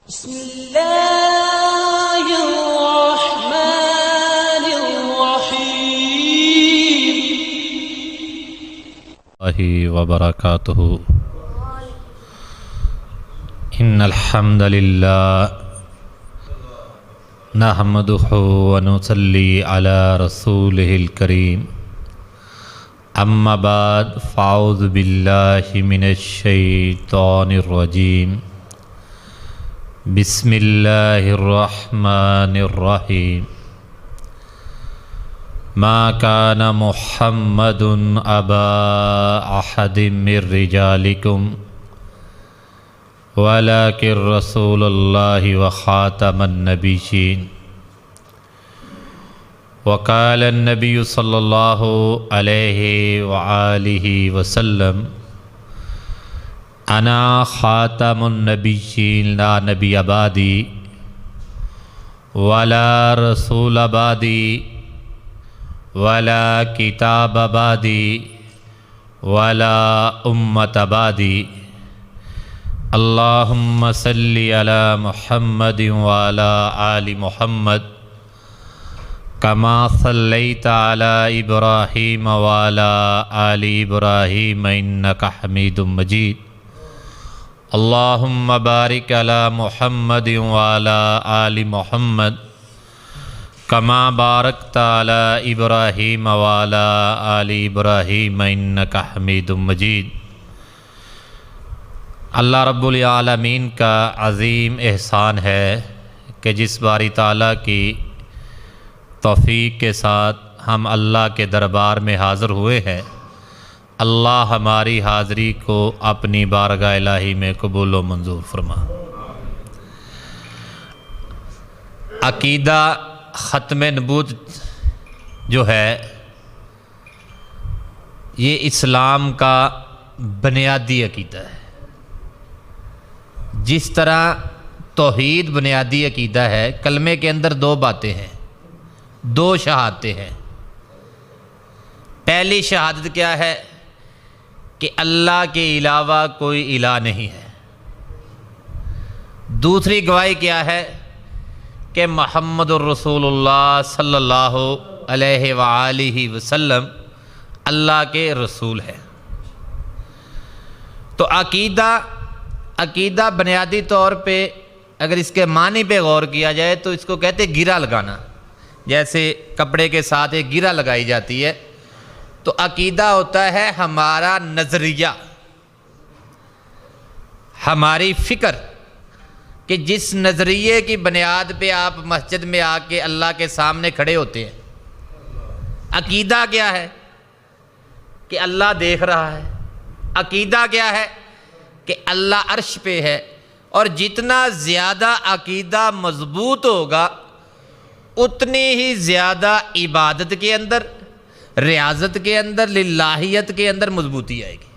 بسم الله الرحمن الرحيم وبركاته. إن الحمد لله نحمده ونصلي على رسوله الكريم. أما بعد فأعوذ بالله من الشيطان الرجيم. بسم الله الرحمن الرحيم. ما كان محمد أبا أحد من رجالكم ولكن رسول الله وخاتم النبيين. وقال النبي صلى الله عليه وآله وسلم أنا خاتم النبيين لا نبي بعدي ولا رسول بعدي ولا کتاب بعدی ولا امت بعدی. اللہم صلی علی محمد وعلی آل محمد کما صلیت علی ابراہیم وعلی آل ابراہیم انک حمید مجید. اللہم بارک علی محمد وعلی آل محمد کما بارکت علی ابراہیم وعلی آل ابراہیم انک حمید مجید. اللہ رب العالمین کا عظیم احسان ہے کہ جس باری تعالیٰ کی توفیق کے ساتھ ہم اللہ کے دربار میں حاضر ہوئے ہیں. اللہ ہماری حاضری کو اپنی بارگاہ الہی میں قبول و منظور فرما. عقیدہ ختم نبوت جو ہے یہ اسلام کا بنیادی عقیدہ ہے. جس طرح توحید بنیادی عقیدہ ہے، کلمے کے اندر دو باتیں ہیں، دو شہادتیں ہیں. پہلی شہادت کیا ہے کہ اللہ کے علاوہ کوئی الہ نہیں ہے. دوسری گواہی کیا ہے کہ محمد الرسول اللہ صلی اللہ علیہ وآلہ وسلم اللہ کے رسول ہے. تو عقیدہ بنیادی طور پہ اگر اس کے معنی پہ غور کیا جائے تو اس کو کہتے ہیں گرہ لگانا. جیسے کپڑے کے ساتھ ایک گرہ لگائی جاتی ہے، تو عقیدہ ہوتا ہے ہمارا نظریہ، ہماری فکر، کہ جس نظریے کی بنیاد پہ آپ مسجد میں آ کے اللہ کے سامنے کھڑے ہوتے ہیں. عقیدہ کیا ہے کہ اللہ دیکھ رہا ہے. عقیدہ کیا ہے کہ اللہ عرش پہ ہے. اور جتنا زیادہ عقیدہ مضبوط ہوگا اتنی ہی زیادہ عبادت کے اندر، ریاضت کے اندر، للہیت کے اندر مضبوطی آئے گی.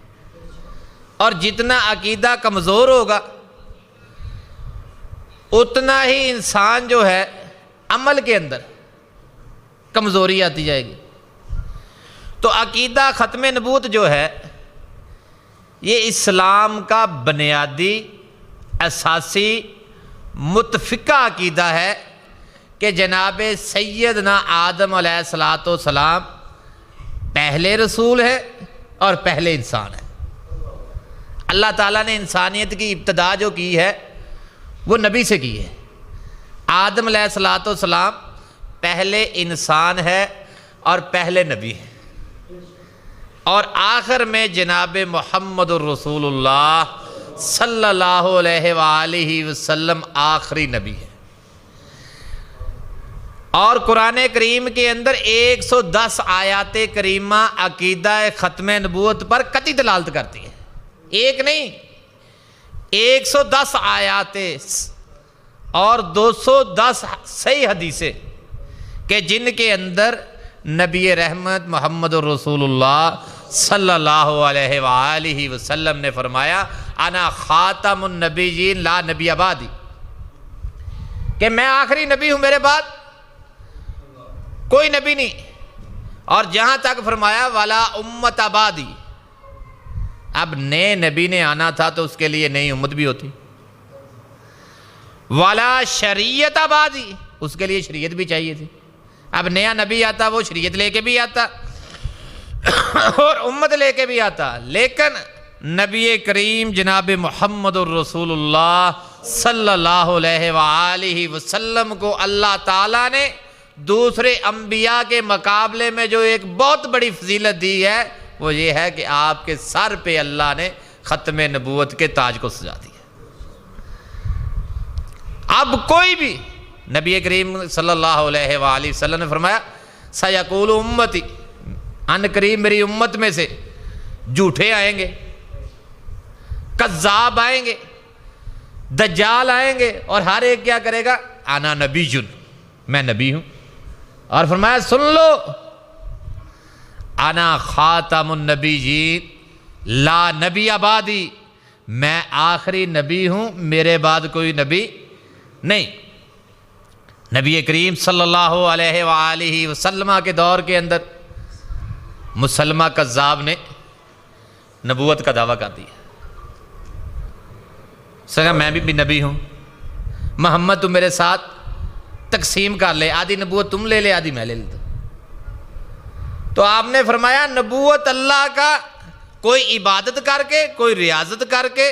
اور جتنا عقیدہ کمزور ہوگا اتنا ہی انسان جو ہے عمل کے اندر کمزوری آتی جائے گی. تو عقیدہ ختم نبوت جو ہے یہ اسلام کا بنیادی اساسی متفقہ عقیدہ ہے کہ جناب سیدنا آدم علیہ السلام پہلے رسول ہے اور پہلے انسان ہے. اللہ تعالیٰ نے انسانیت کی ابتدا جو کی ہے وہ نبی سے کی ہے. آدم علیہ السلام پہلے انسان ہے اور پہلے نبی ہے. اور آخر میں جناب محمد الرسول اللہ صلی اللہ علیہ وآلہ وسلم آخری نبی ہے. اور قرآن کریم کے اندر 110 آیات کریمہ عقیدہ ختم نبوت پر قطعی دلالت کرتی ہے. ایک نہیں، 110 آیات اور 210 صحیح حدیثیں کہ جن کے اندر نبی رحمت محمد الرسول اللہ صلی اللہ علیہ وآلہ وسلم نے فرمایا انا خاتم النبیین لا نبی بعدی، کہ میں آخری نبی ہوں، میرے بعد کوئی نبی نہیں. اور جہاں تک فرمایا ولا امت بعدی، اب نئے نبی نے آنا تھا تو اس کے لیے نئی امت بھی ہوتی. ولا شریعت بعدی، اس کے لیے شریعت بھی چاہیے تھی. اب نیا نبی آتا وہ شریعت لے کے بھی آتا اور امت لے کے بھی آتا، لیکن نبی کریم جناب محمد الرسول اللہ صلی اللہ علیہ وآلہ وسلم کو اللہ تعالیٰ نے دوسرے انبیاء کے مقابلے میں جو ایک بہت بڑی فضیلت دی ہے وہ یہ ہے کہ آپ کے سر پہ اللہ نے ختم نبوت کے تاج کو سجا دیا. اب کوئی بھی، نبی کریم صلی اللہ علیہ وآلہ وسلم نے فرمایا سیقول امتی، ان قریب میری امت میں سے جھوٹے آئیں گے، کذاب آئیں گے، دجال آئیں گے، اور ہر ایک کیا کرے گا؟ انا نبی جن، میں نبی ہوں. اور فرمایا سن لو، انا خاتم النبیین لا نبی بعدی، میں آخری نبی ہوں، میرے بعد کوئی نبی نہیں. نبی کریم صلی اللہ علیہ وآلہ وسلم کے دور کے اندر مسلمہ کذاب نے نبوت کا دعویٰ کر دیا. سکا میں بھی نبی ہوں، محمد تم میرے ساتھ تقسیم کر لے، آدھی نبوت تم لے لے آدھی میں لے لیتا. تو آپ نے فرمایا نبوت اللہ کا کوئی عبادت کر کے، کوئی ریاضت کر کے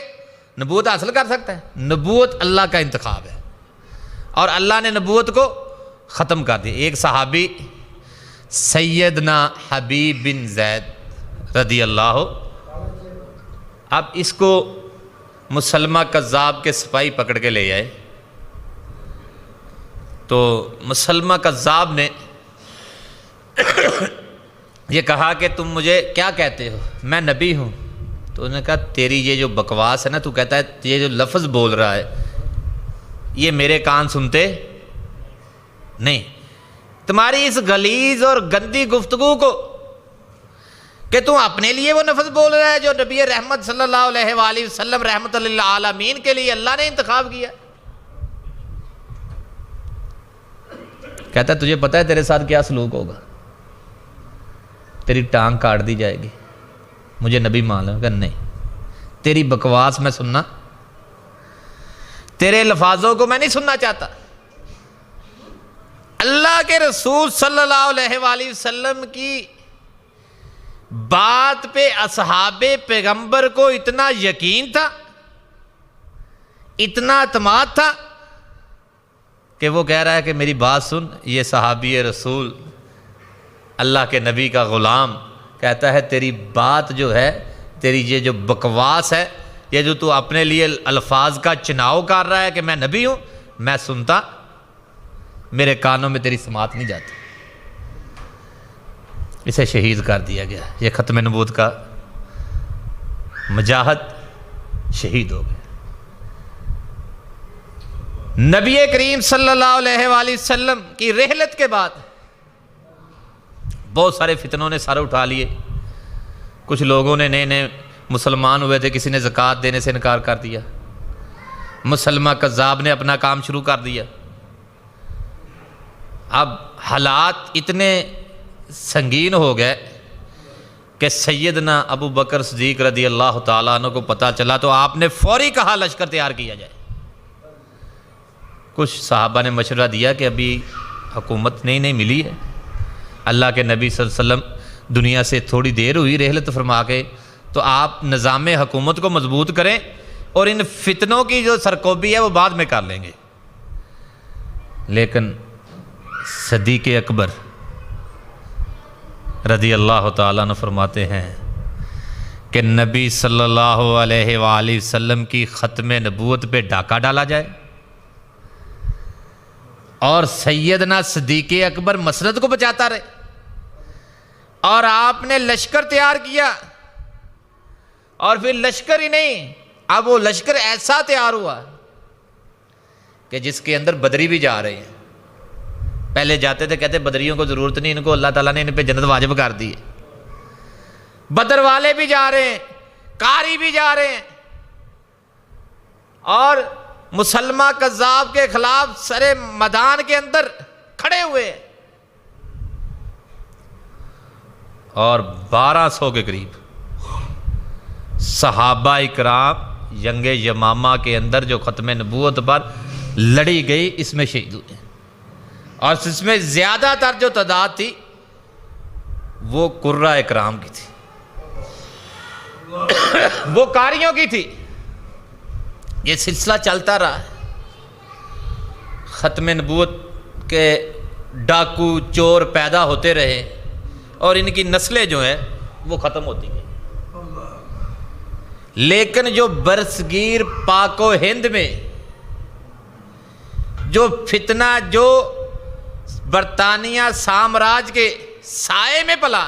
نبوت حاصل کر سکتا ہے؟ نبوت اللہ کا انتخاب ہے، اور اللہ نے نبوت کو ختم کر دیا. ایک صحابی سیدنا حبیب بن زید رضی اللہ، اب اس کو مسلمہ کذاب کے سپاہی پکڑ کے لے آئے. تو مسلمہ کذاب نے یہ کہا کہ تم مجھے کیا کہتے ہو؟ میں نبی ہوں. تو انہوں نے کہا تیری یہ جو بکواس ہے نا، تو کہتا ہے یہ جو لفظ بول رہا ہے یہ میرے کان سنتے نہیں. تمہاری اس غلیظ اور گندی گفتگو کو کہ تم اپنے لیے وہ لفظ بول رہا ہے جو نبی رحمت صلی اللہ علیہ وآلہ وسلم رحمت للعالمین کے لیے اللہ نے انتخاب کیا. کہتا ہے تجھے پتہ ہے تیرے ساتھ کیا سلوک ہوگا؟ تیری ٹانگ کاٹ دی جائے گی. مجھے نبی مان لو؟ کہ نہیں، تیری بکواس میں سننا، تیرے لفاظوں کو میں نہیں سننا چاہتا. اللہ کے رسول صلی اللہ علیہ وآلہ وسلم کی بات پہ اصحاب پیغمبر کو اتنا یقین تھا، اتنا اعتماد تھا کہ وہ کہہ رہا ہے کہ میری بات سن. یہ صحابی رسول اللہ کے نبی کا غلام کہتا ہے تیری بات جو ہے، تیری یہ جو بکواس ہے، یہ جو تو اپنے لیے الفاظ کا چناؤ کر رہا ہے کہ میں نبی ہوں، میں سنتا، میرے کانوں میں تیری سماعت نہیں جاتی. اسے شہید کر دیا گیا. یہ ختم نبوت کا مجاہد شہید ہو گئے. نبی کریم صلی اللہ علیہ وآلہ وسلم کی رحلت کے بعد بہت سارے فتنوں نے سر اٹھا لیے. کچھ لوگوں نے نئے مسلمان ہوئے تھے، کسی نے زکوٰۃ دینے سے انکار کر دیا. مسلمہ کذاب نے اپنا کام شروع کر دیا. اب حالات اتنے سنگین ہو گئے کہ سیدنا ابو بکر صدیق رضی اللہ تعالیٰ عنہ کو پتہ چلا تو آپ نے فوری کہا لشکر تیار کیا جائے. کچھ صحابہ نے مشورہ دیا کہ ابھی حکومت نہیں ملی ہے، اللہ کے نبی صلی اللہ علیہ وسلم دنیا سے تھوڑی دیر ہوئی رحلت فرما کے، تو آپ نظام حکومت کو مضبوط کریں اور ان فتنوں کی جو سرکوبی ہے وہ بعد میں کر لیں گے. لیکن صدیق اکبر رضی اللہ تعالیٰ عنہ فرماتے ہیں کہ نبی صلی اللہ علیہ وآلہ وسلم کی ختم نبوت پہ ڈاکہ ڈالا جائے، اور سیدنا صدیق اکبر مسند کو بچاتا رہے. اور آپ نے لشکر تیار کیا، اور پھر لشکر ہی نہیں، اب وہ لشکر ایسا تیار ہوا کہ جس کے اندر بدری بھی جا رہے ہیں. پہلے جاتے تھے کہتے بدریوں کو ضرورت نہیں، ان کو اللہ تعالیٰ نے ان پہ جنت واجب کر دی ہے. بدر والے بھی جا رہے ہیں، قاری بھی جا رہے ہیں، اور مسلمہ کذاب کے خلاف سرے میدان کے اندر کھڑے ہوئے ہیں. اور 1200 کے قریب صحابہ اکرام جنگ یمامہ کے اندر جو ختم نبوت پر لڑی گئی، اس میں شہید ہوئے، اور اس میں زیادہ تر جو تعداد تھی وہ قرہ اکرام کی تھی، وہ قاریوں کی تھی۔ یہ سلسلہ چلتا رہا، ختم نبوت کے ڈاکو چور پیدا ہوتے رہے، اور ان کی نسلیں جو ہیں وہ ختم ہوتی گئی۔ لیکن جو برصغیر پاک و ہند میں جو فتنہ جو برطانیہ سامراج کے سائے میں پلا،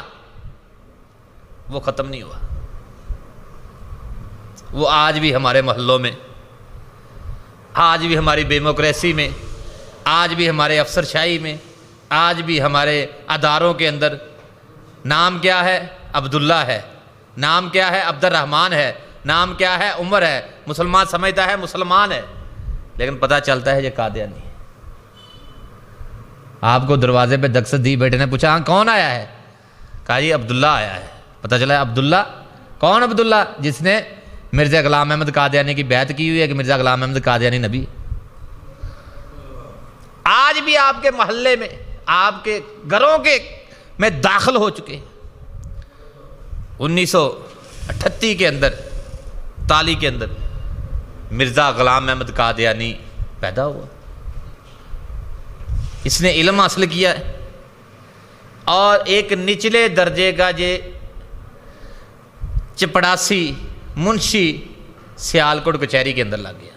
وہ ختم نہیں ہوا۔ وہ آج بھی ہمارے محلوں میں، آج بھی ہماری ڈیموکریسی میں، آج بھی ہمارے افسر شاہی میں، آج بھی ہمارے اداروں کے اندر نام کیا ہے؟ عبداللہ ہے، نام کیا ہے؟ عبد الرحمن ہے، نام کیا ہے؟ عمر ہے۔ مسلمان سمجھتا ہے مسلمان ہے، لیکن پتہ چلتا ہے یہ قادیانی ہے۔ آپ کو دروازے پہ دکست دی، بیٹے نے پوچھا ہاں کون آیا ہے؟ کہا جی عبداللہ آیا ہے۔ پتہ چلا عبداللہ کون؟ عبداللہ جس نے مرزا غلام احمد قادیانی کی بیعت کی ہوئی ہے کہ مرزا غلام احمد قادیانی نبی۔ آج بھی آپ کے محلے میں، آپ کے گھروں کے میں داخل ہو چکے۔ 1938 کے اندر، تالی کے اندر مرزا غلام احمد قادیانی پیدا ہوا۔ اس نے علم حاصل کیا ہے، اور ایک نچلے درجے کا چپڑاسی منشی سیالکوٹ کچہری کے اندر لگ گیا۔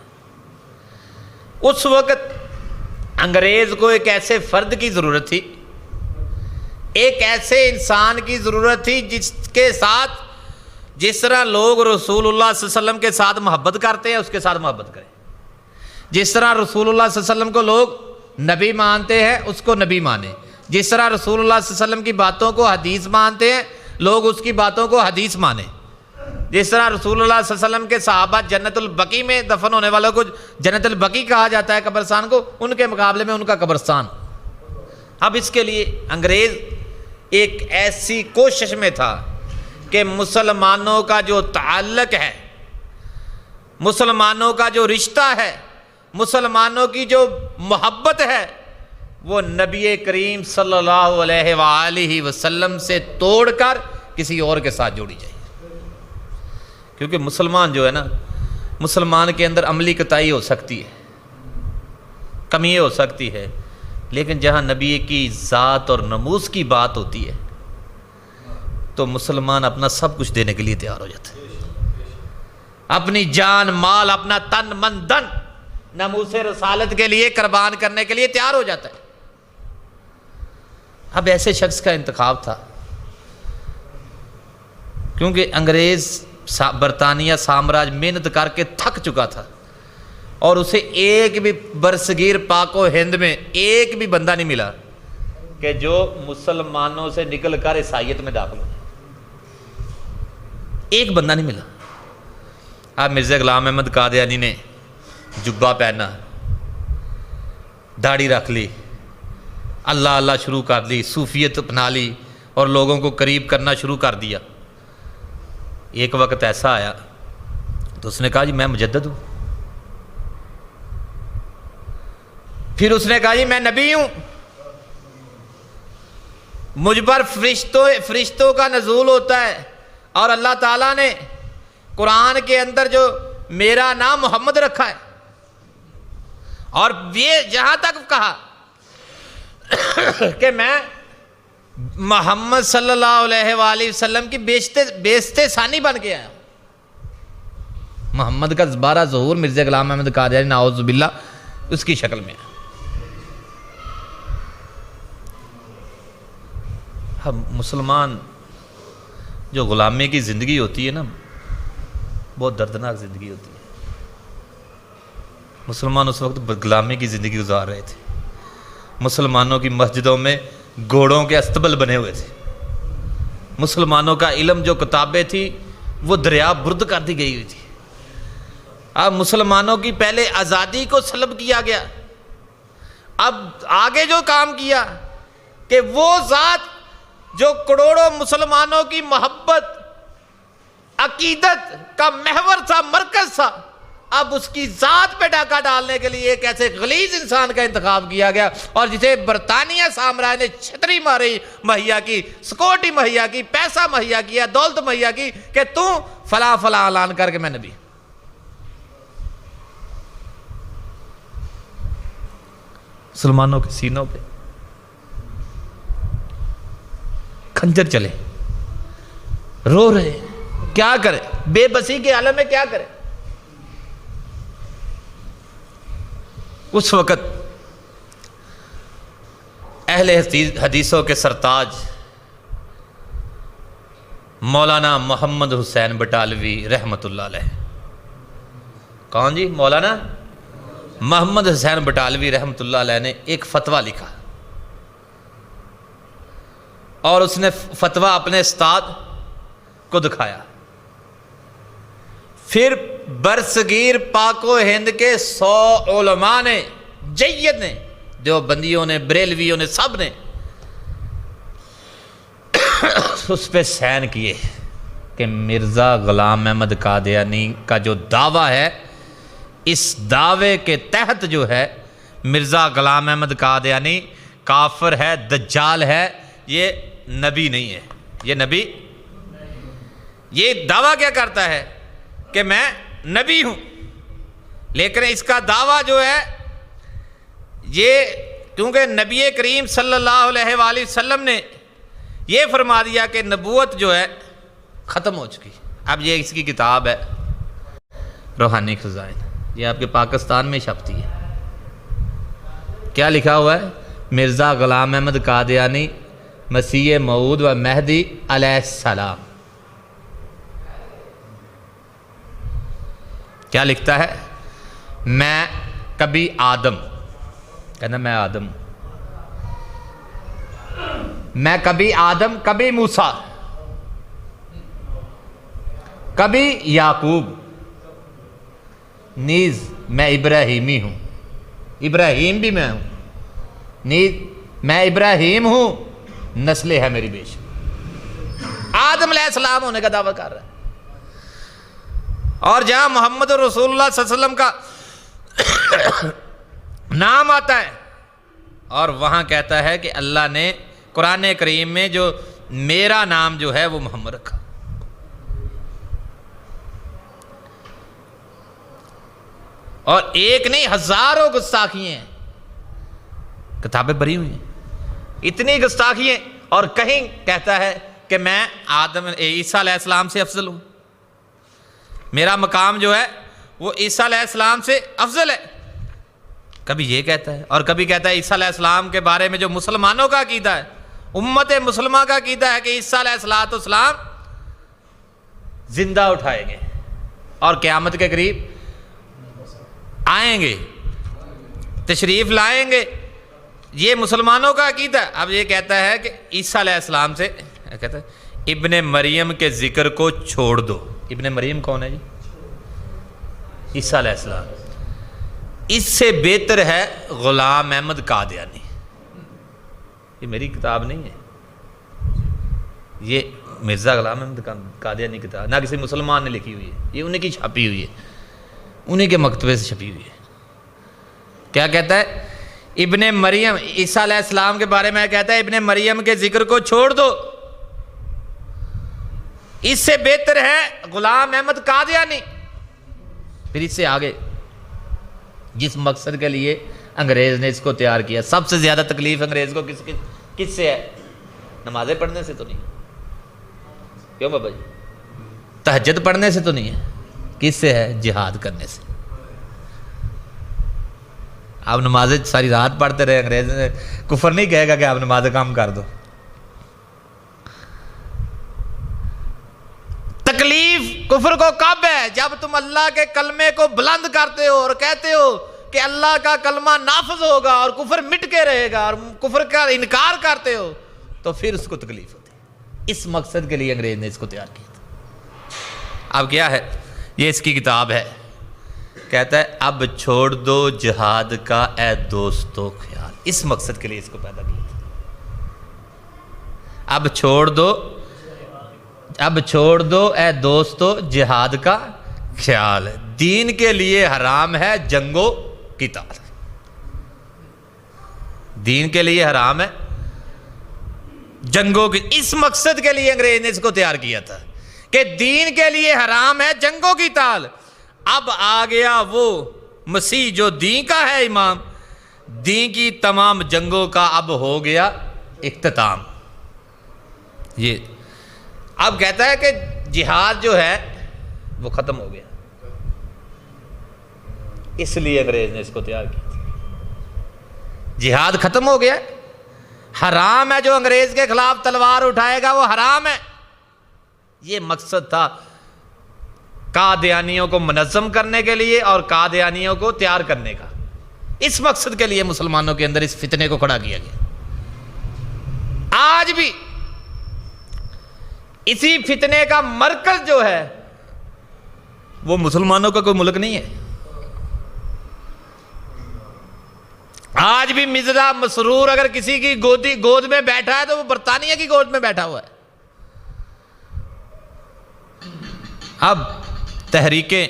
اس وقت انگریز کو ایک ایسے فرد کی ضرورت تھی، ایک ایسے انسان کی ضرورت تھی جس کے ساتھ، جس طرح لوگ رسول اللہ صلی اللہ علیہ وسلم کے ساتھ محبت کرتے ہیں اس کے ساتھ محبت کریں، جس طرح رسول اللہ صلی اللہ علیہ وسلم کو لوگ نبی مانتے ہیں اس کو نبی مانیں، جس طرح رسول اللہ صلی اللہ علیہ وسلم کی باتوں کو حدیث مانتے ہیں لوگ اس کی باتوں کو حدیث مانیں، جس طرح رسول اللہ صلی اللہ علیہ وسلم کے صحابہ جنت البقیع میں دفن ہونے والوں کو جنت البقیع کہا جاتا ہے قبرستان کو، ان کے مقابلے میں ان کا قبرستان۔ اب اس کے لیے انگریز ایک ایسی کوشش میں تھا کہ مسلمانوں کا جو تعلق ہے، مسلمانوں کا جو رشتہ ہے، مسلمانوں کی جو محبت ہے، وہ نبی کریم صلی اللہ علیہ وآلہ وسلم سے توڑ کر کسی اور کے ساتھ جوڑی جائے۔ کیونکہ مسلمان جو ہے نا، مسلمان کے اندر عملی کوتاہی ہو سکتی ہے، کمی ہو سکتی ہے، لیکن جہاں نبی کی ذات اور ناموس کی بات ہوتی ہے تو مسلمان اپنا سب کچھ دینے کے لیے تیار ہو جاتا ہے، اپنی جان مال، اپنا تن من دن ناموس رسالت کے لیے قربان کرنے کے لیے تیار ہو جاتا ہے۔ اب ایسے شخص کا انتخاب تھا، کیونکہ انگریز برطانیہ سامراج محنت کر کے تھک چکا تھا، اور اسے ایک بھی برصغیر پاک و ہند میں ایک بھی بندہ نہیں ملا کہ جو مسلمانوں سے نکل کر عیسائیت میں داخل ہو، ایک بندہ نہیں ملا۔ اب مرزا غلام احمد قادیانی نے جبہ پہنا، داڑھی رکھ لی، اللہ اللہ شروع کر لی، صوفیت اپنا لی، اور لوگوں کو قریب کرنا شروع کر دیا۔ ایک وقت ایسا آیا تو اس نے کہا جی میں مجدد ہوں، پھر اس نے کہا جی میں نبی ہوں، مجھ پر فرشتوں کا نزول ہوتا ہے، اور اللہ تعالیٰ نے قرآن کے اندر جو میرا نام محمد رکھا ہے، اور یہ جہاں تک کہا کہ میں محمد صلی اللہ علیہ وآلہ وسلم کی بیشتے ثانی بن کے آیا۔ محمد کا دوبارہ ظہور مرزا غلام احمد قادیانی نعوذ باللہ اس کی شکل میں ہے۔ ہم مسلمان جو غلامی کی زندگی ہوتی ہے نا، بہت دردناک زندگی ہوتی ہے۔ مسلمان اس وقت غلامی کی زندگی گزار رہے تھے، مسلمانوں کی مسجدوں میں گھوڑوں کے استبل بنے ہوئے تھے، مسلمانوں کا علم جو کتابیں تھی وہ دریا برد کر دی گئی ہوئی تھی۔ اب مسلمانوں کی پہلے آزادی کو سلب کیا گیا، اب آگے جو کام کیا کہ وہ ذات جو کروڑوں مسلمانوں کی محبت عقیدت کا محور تھا، مرکز تھا، اب اس کی ذات پہ ڈاکہ ڈالنے کے لیے ایک ایسے غلیظ انسان کا انتخاب کیا گیا، اور جسے برطانیہ سامراج نے چھتری ماری مہیا کی، سکورٹی مہیا کی، پیسہ مہیا کیا، دولت مہیا کی کہ تو فلاں فلاں اعلان کر کے میں نبی۔ مسلمانوں کے سینوں پہ خنجر چلے، رو رہے، کیا کرے، بے بسی کے عالم میں کیا کرے۔ اس وقت اہل حدیثوں کے سرتاج مولانا محمد حسین بٹالوی رحمۃ اللہ علیہ، کون جی؟ مولانا محمد حسین بٹالوی رحمۃ اللہ علیہ نے ایک فتویٰ لکھا، اور اس نے فتویٰ اپنے استاد کو دکھایا۔ پھر برصغیر پاک و ہند کے 100 علماء نے، جید نے، دیوبندیوں نے، بریلویوں نے، سب نے اس پہ سین کیے کہ مرزا غلام احمد قادیانی کا جو دعویٰ ہے، اس دعوے کے تحت جو ہے مرزا غلام احمد قادیانی کافر ہے، دجال ہے، یہ نبی نہیں ہے، یہ نبی، یہ دعویٰ کیا کرتا ہے کہ میں نبی ہوں، لیکن اس کا دعویٰ جو ہے یہ، کیونکہ نبی کریم صلی اللہ علیہ وآلہ وسلم نے یہ فرما دیا کہ نبوت جو ہے ختم ہو چکی۔ اب یہ اس کی کتاب ہے روحانی خزائن، یہ آپ کے پاکستان میں چھپتی ہے۔ کیا لکھا ہوا ہے؟ مرزا غلام احمد قادیانی مسیح موعود و مہدی علیہ السلام۔ کیا لکھتا ہے؟ میں کبھی آدم، کہنا میں آدم، میں کبھی آدم، کبھی موسیٰ، کبھی یعقوب، نیز میں ابراہیمی ہوں، ابراہیم بھی میں ہوں، نیز میں ابراہیم ہوں، نسل ہے میری بیش۔ آدم علیہ السلام ہونے کا دعویٰ کر رہا ہے، اور جہاں محمد رسول اللہ صلی اللہ علیہ وسلم کا نام آتا ہے، اور وہاں کہتا ہے کہ اللہ نے قرآن کریم میں جو میرا نام جو ہے وہ محمد رکھا۔ اور ایک نہیں، ہزاروں گستاخی ہیں، کتابیں بھری ہوئی ہیں، اتنی گستاخی ہیں، اور کہیں کہتا ہے کہ میں آدم عیسیٰ علیہ السلام سے افضل ہوں، میرا مقام جو ہے وہ عیسیٰ علیہ السلام سے افضل ہے، کبھی یہ کہتا ہے، اور کبھی کہتا ہے عیسیٰ علیہ السلام کے بارے میں جو مسلمانوں کا عقیدہ ہے، امت مسلمہ کا عقیدہ ہے کہ عیسیٰ علیہ السلام زندہ اٹھائیں گے اور قیامت کے قریب آئیں گے، تشریف لائیں گے، یہ مسلمانوں کا عقیدہ ہے۔ اب یہ کہتا ہے کہ عیسیٰ علیہ السلام سے کہتا ہے ابن مریم کے ذکر کو چھوڑ دو۔ ابن مریم کون ہے جی؟ عیسیٰ علیہ السلام۔ اس سے بہتر ہے غلام احمد قادیانی۔ یہ میری کتاب نہیں ہے، یہ مرزا غلام احمد قادیانی کتاب، نہ کسی مسلمان نے لکھی ہوئی ہے، یہ انہیں کی چھپی ہوئی ہے، انہیں کے مکتبے سے چھپی ہوئی ہے۔ کیا کہتا ہے؟ ابن مریم، عیسیٰ علیہ السلام کے بارے میں کہتا ہے ابن مریم کے ذکر کو چھوڑ دو، اس سے بہتر ہے غلام احمد قادیانی۔ پھر اس سے آگے جس مقصد کے لیے انگریز نے اس کو تیار کیا، سب سے زیادہ تکلیف انگریز کو کس سے ہے؟ نمازیں پڑھنے سے تو نہیں، کیوں بابا جی؟ تہجد پڑھنے سے تو نہیں ہے، کس سے ہے؟ جہاد کرنے سے۔ آپ نمازیں ساری رات پڑھتے رہے، انگریز نے کفر نہیں کہے گا کہ آپ نمازیں کم کر دو۔ تکلیف کفر کو کب ہے؟ جب تم اللہ کے کلمے کو بلند کرتے ہو اور کہتے ہو کہ اللہ کا کلمہ نافذ ہوگا اور کفر مٹ کے رہے گا، اور کفر کا انکار کرتے ہو تو پھر اس کو تکلیف ہوتی ہے۔ اس مقصد کے لیے انگریز نے اس کو تیار کیا تھا۔ اب کیا ہے؟ یہ اس کی کتاب ہے، کہتا ہے اب چھوڑ دو جہاد کا اے دوستو خیال۔ اس مقصد کے لیے اس کو پیدا کیا تھا، اب چھوڑ دو اے دوستو جہاد کا خیال۔ دین کے لیے حرام ہے جنگو قتال، دین کے لیے حرام ہے جنگوں کی، اس مقصد کے لیے انگریز نے اس کو تیار کیا تھا کہ دین کے لیے حرام ہے جنگوں کی تال۔ اب آ گیا وہ مسیح جو دین کا ہے امام، دین کی تمام جنگوں کا اب ہو گیا اختتام۔ یہ اب کہتا ہے کہ جہاد جو ہے وہ ختم ہو گیا، اس لیے انگریز نے اس کو تیار کیا تھا۔ جہاد ختم ہو گیا، حرام ہے جو انگریز کے خلاف تلوار اٹھائے گا وہ حرام ہے۔ یہ مقصد تھا قادیانیوں کو منظم کرنے کے لیے اور قادیانیوں کو تیار کرنے کا، اس مقصد کے لیے مسلمانوں کے اندر اس فتنے کو کھڑا کیا گیا۔ آج بھی اسی فتنے کا مرکز جو ہے وہ مسلمانوں کا کوئی ملک نہیں ہے۔ آج بھی مرزا مسرور اگر کسی کی گود میں بیٹھا ہے تو وہ برطانیہ کی گود میں بیٹھا ہوا ہے۔ اب تحریکیں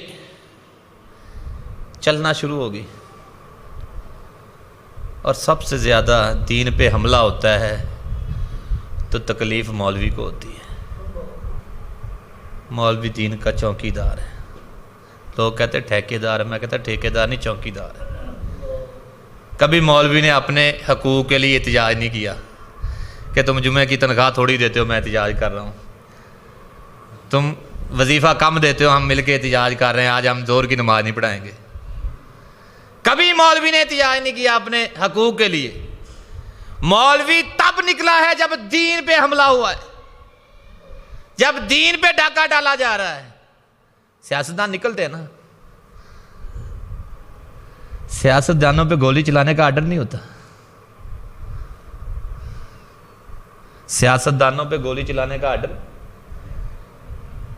چلنا شروع ہوگی اور سب سے زیادہ دین پہ حملہ ہوتا ہے تو تکلیف مولوی کو ہوتی ہے۔ مولوی دین کا چوکی دار ہے، لوگ کہتے ٹھیکے دار ہے، میں کہتا ٹھیکے دار نہیں چوکی دار ہے۔ کبھی مولوی نے اپنے حقوق کے لیے احتجاج نہیں کیا کہ تم جمعے کی تنخواہ تھوڑی دیتے ہو میں احتجاج کر رہا ہوں، تم وظیفہ کم دیتے ہو ہم مل کے احتجاج کر رہے ہیں، آج ہم زور کی نماز نہیں پڑھائیں گے۔ کبھی مولوی نے احتجاج نہیں کیا اپنے حقوق کے لیے۔ مولوی تب نکلا ہے جب دین پہ حملہ ہوا ہے، جب دین پہ ڈاکہ ڈالا جا رہا ہے۔ سیاستدان نکلتے ہیں نا، سیاستدانوں پہ گولی چلانے کا آرڈر نہیں ہوتا، سیاستدانوں پہ گولی چلانے کا آرڈر،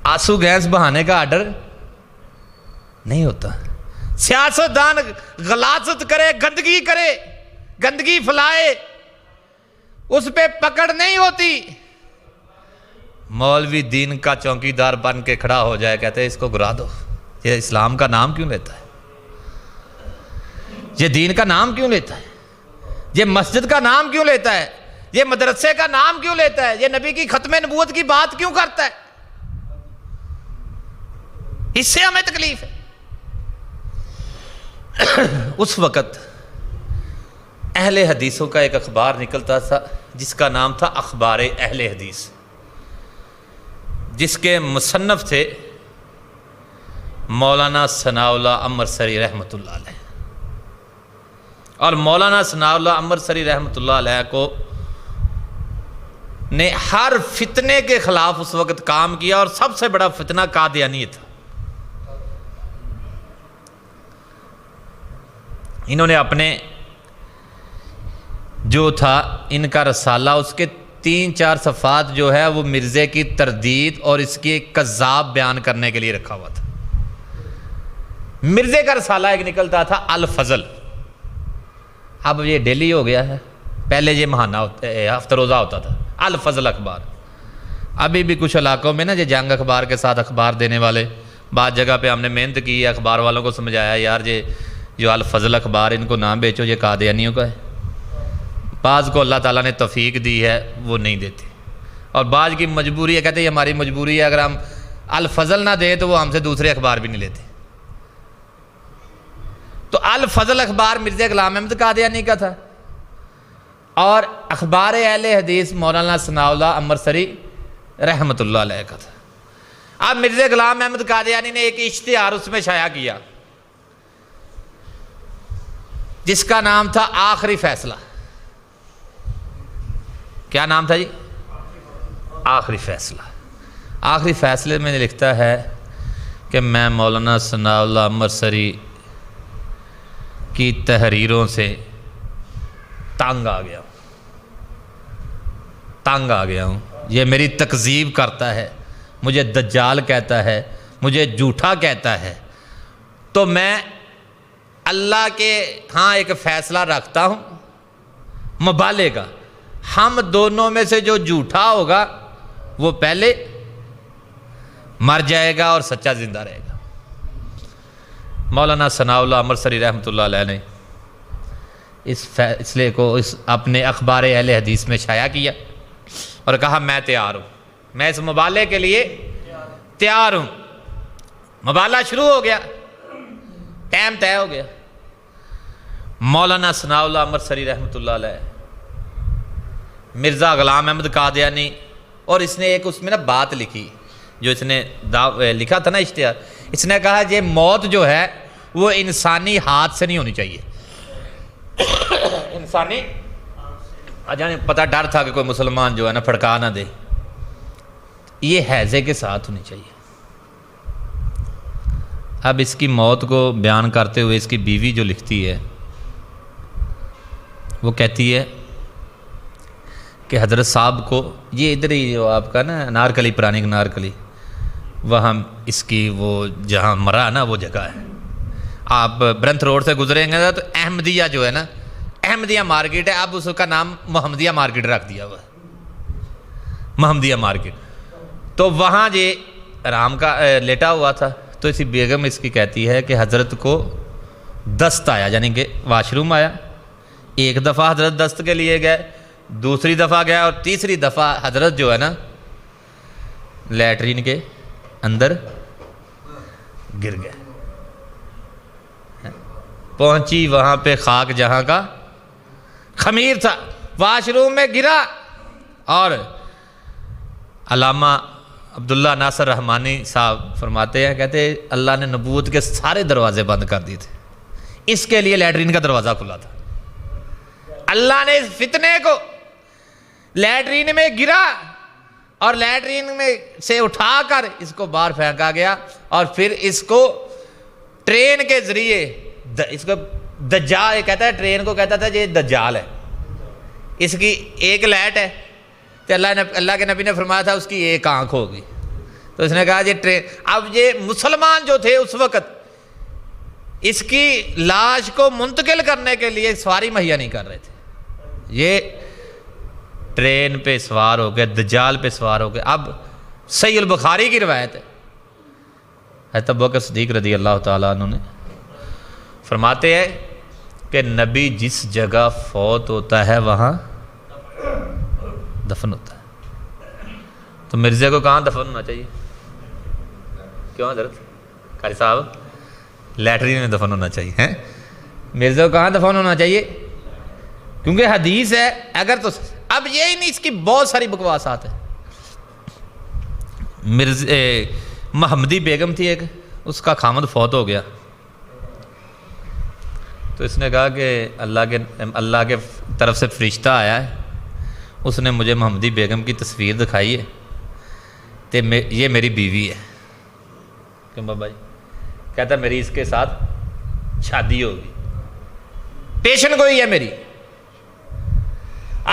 آنسو گیس بہانے کا آرڈر نہیں ہوتا۔ سیاستدان غلاظت کرے، گندگی پھیلائے، اس پہ پکڑ نہیں ہوتی۔ مولوی دین کا چوکی دار بن کے کھڑا ہو جائے، کہتے ہیں اس کو گرا دو، یہ اسلام کا نام کیوں لیتا ہے، یہ دین کا نام کیوں لیتا ہے، یہ مسجد کا نام کیوں لیتا ہے، یہ مدرسے کا نام کیوں لیتا ہے، یہ نبی کی ختم نبوت کی بات کیوں کرتا ہے، اس سے ہمیں تکلیف ہے۔ اس وقت اہل حدیثوں کا ایک اخبار نکلتا تھا جس کا نام تھا اخبار اہل حدیث، جس کے مصنف تھے مولانا ثناء اللہ امرسری رحمۃ اللہ علیہ۔ اور مولانا ثناء اللہ امرسری رحمۃ اللہ علیہ کو نے ہر فتنے کے خلاف اس وقت کام کیا، اور سب سے بڑا فتنہ قادیانی تھا۔ انہوں نے اپنے جو تھا ان کا رسالہ، اس کے 3-4 صفحات جو ہے وہ مرزے کی تردید اور اس کی ایک کذاب بیان کرنے کے لیے رکھا ہوا تھا۔ مرزے کا رسالہ ایک نکلتا تھا الفضل، اب یہ ڈیلی ہو گیا ہے، پہلے یہ ماہانہ ہفتہ روزہ ہوتا تھا، الفضل اخبار۔ ابھی بھی کچھ علاقوں میں نا یہ جنگ اخبار کے ساتھ اخبار دینے والے، بعض جگہ پہ ہم نے محنت کی ہے، اخبار والوں کو سمجھایا یار یہ جو الفضل اخبار ان کو نام بیچو، یہ قادیانیوں کا ہے۔ بعض کو اللہ تعالیٰ نے توفیق دی ہے وہ نہیں دیتے، اور بعض کی مجبوری ہے، کہتے ہیں یہ ہماری مجبوری ہے، اگر ہم الفضل نہ دیں تو وہ ہم سے دوسرے اخبار بھی نہیں لیتے۔ تو الفضل اخبار مرزا غلام احمد قادیانی کا تھا، اور اخبار اہل حدیث مولانا ثناء اللہ امرسری رحمۃ اللہ علیہ کا تھا۔ اب مرزا غلام احمد قادیانی نے ایک اشتہار اس میں شائع کیا جس کا نام تھا آخری فیصلہ۔ کیا نام تھا جی؟ آخری فیصلہ۔ آخری فیصلے میں لکھتا ہے کہ میں مولانا ثناء اللہ امرسری کی تحریروں سے تنگ آ گیا ہوں، یہ میری تکذیب کرتا ہے، مجھے دجال کہتا ہے، مجھے جھوٹا کہتا ہے، تو میں اللہ کے ہاں ایک فیصلہ رکھتا ہوں مبالغے کا، ہم دونوں میں سے جو جھوٹا ہوگا وہ پہلے مر جائے گا اور سچا زندہ رہے گا۔ مولانا ثناء اللہ امرتسری رحمۃ اللہ علیہ نے اس فیصلے کو اپنے اخبار اہل حدیث میں شائع کیا اور کہا میں تیار ہوں، میں اس مبالغے کے لیے تیار ہوں۔ مبالغہ شروع ہو گیا، ٹائم طے ہو گیا۔ مولانا ثناء اللہ امرتسری رحمۃ اللہ علیہ، مرزا غلام احمد قادیانی، اور اس نے ایک اس میں نا بات لکھی جو اس نے لکھا تھا نا اشتہار، اس نے کہا یہ موت جو ہے وہ انسانی ہاتھ سے نہیں ہونی چاہیے، انسانی جانے پتہ ڈر تھا کہ کوئی مسلمان جو ہے نا پھڑکا نہ دے، یہ ہیضے کے ساتھ ہونی چاہیے۔ اب اس کی موت کو بیان کرتے ہوئے اس کی بیوی جو لکھتی ہے وہ کہتی ہے کہ حضرت صاحب کو، یہ ادھر ہی جو آپ کا نا انارکلی، پرانی انارکلی، وہاں اس کی وہ جہاں مرا نا وہ جگہ ہے، آپ برنتھ روڈ سے گزریں گے تو احمدیہ جو ہے نا، احمدیہ مارکیٹ ہے، اب اس کا نام محمدیہ مارکیٹ رکھ دیا ہوا ہے، محمدیہ مارکیٹ۔ تو وہاں یہ آرام کا لیٹا ہوا تھا، تو اسی بیگم اس کی کہتی ہے کہ حضرت کو دست آیا، یعنی کہ واش روم آیا، ایک دفعہ حضرت دست کے لیے گئے، دوسری دفعہ گیا، اور تیسری دفعہ حضرت جو ہے نا لیٹرین کے اندر گر گئے۔ پہنچی وہاں پہ خاک جہاں کا خمیر تھا، واش روم میں گرا، اور علامہ عبداللہ ناصر رحمانی صاحب فرماتے ہیں، کہتے ہیں اللہ نے نبوت کے سارے دروازے بند کر دیے تھے، اس کے لیے لیٹرین کا دروازہ کھلا تھا۔ اللہ نے اس فتنے کو لیٹرین میں گرا اور لیٹرین میں سے اٹھا کر اس کو باہر پھینکا گیا، اور پھر اس کو ٹرین کے ذریعے، اس کو دجال کہتا ہے، ٹرین کو کہتا تھا یہ دجال ہے، اس کی ایک لائٹ ہے، تو اللہ کے نبی نے فرمایا تھا اس کی ایک آنکھ ہوگی، تو اس نے کہا یہ ٹرین، اب یہ مسلمان جو تھے اس وقت اس کی لاش کو منتقل کرنے کے لیے سواری مہیا نہیں کر رہے تھے، یہ ٹرین پہ سوار ہو گئے، دجال پہ سوار ہو گئے۔ اب صحیح البخاری کی روایت ہے، حضرت ابوبکر صدیق رضی اللہ تعالیٰ عنہ نے فرماتے ہیں کہ نبی جس جگہ فوت ہوتا ہے وہاں دفن ہوتا ہے، تو مرزے کو کہاں دفن ہونا چاہیے؟ کیوں حضرت قاری صاحب؟ لیٹرین میں دفن ہونا چاہیے ہیں؟ مرزے کو کہاں دفن ہونا چاہیے؟ کیونکہ حدیث ہے، اگر تو اب یہی نہیں، اس کی بہت ساری بکواسات ہیں۔ محمدی بیگم تھی ایک، اس کا خامد فوت ہو گیا، تو اس نے کہا کہ اللہ کے طرف سے فرشتہ آیا ہے، اس نے مجھے محمدی بیگم کی تصویر دکھائی ہے، کہ یہ میری بیوی ہے۔ کیوں بابا جی؟ کہتا میری اس کے ساتھ شادی ہوگی، پیشن گوئی ہے میری۔